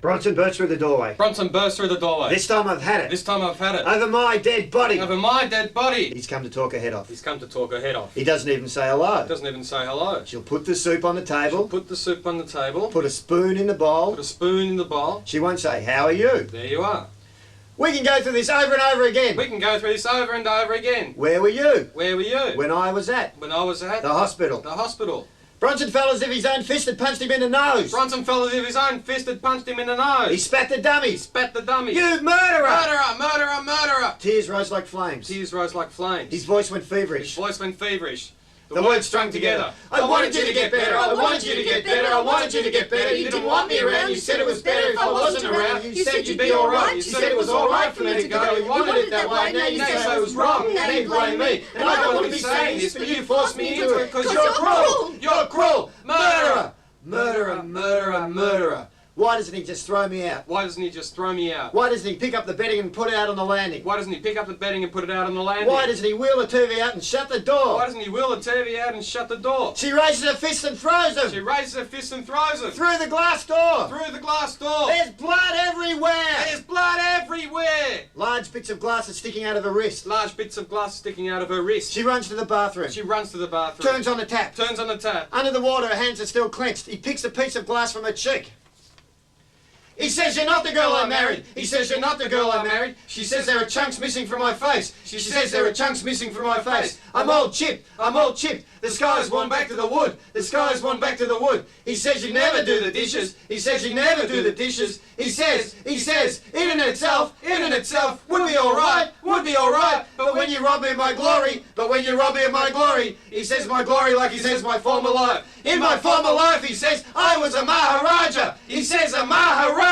Bronson burst through the doorway. Bronson burst through the doorway. This time I've had it. This time I've had it. Over my dead body. Over my dead body. He's come to talk her head off. He's come to talk her head off. He doesn't even say hello. Doesn't even say hello. She'll put the soup on the table. Put the soup on the table. Put a spoon in the bowl. Put a spoon in the bowl. She won't say, how are you? There you are. We can go through this over and over again. We can go through this over and over again. Where were you? Where were you? When I was at? When I was at? The hospital. The hospital. Bronson fell as if his own fist had punched him in the nose. Bronson fell as if his own fist had punched him in the nose. He spat the dummy. He spat the dummy. You murderer! Murderer! Murderer! Murderer! Tears rose like flames. Tears rose like flames. His voice went His feverish. voice went feverish. The words strung together. I wanted you to get better. I wanted you to get better. I wanted you to get better. You didn't want me around. You said it was better if I wasn't around. You said you'd be alright. You said it was alright for me to go. You wanted it that way. Now you say I was wrong. Now you blame me. And I don't want to be saying this, but you forced me into it because you're cruel. You're cruel. Murderer! Murderer! Murderer! Murderer! Why doesn't he just throw me out? Why doesn't he just throw me out? Why doesn't he pick up the bedding and put it out on the landing? Why doesn't he pick up the bedding and put it out on the landing? Why doesn't he wheel the TV out and shut the door? Why doesn't he wheel the TV out and shut the door? She raises her fist and throws him. She raises her fist and throws him. Through the glass door. Through the glass door. There's blood everywhere. There's blood everywhere. Large bits of glass are sticking out of her wrist. Large bits of glass sticking out of her wrist. She runs to the bathroom. She runs to the bathroom. Turns on the tap. Turns on the tap. Under the water, her hands are still clenched. He picks a piece of glass from her cheek. He says, you're not the girl I married. He says, you're not the girl I married. She says, there are chunks missing from my face. She says, there are chunks missing from my face. I'm all chipped. I'm all chipped. The sky's gone back to the wood. The sky's gone back to the wood. He says, you never do the dishes. He says, you never do the dishes. He says, in and itself would be alright, would be alright. But when you rob me of my glory, he says my glory like he says my former life. In my former life, he says, I was a Maharaja. He says a Maharaja.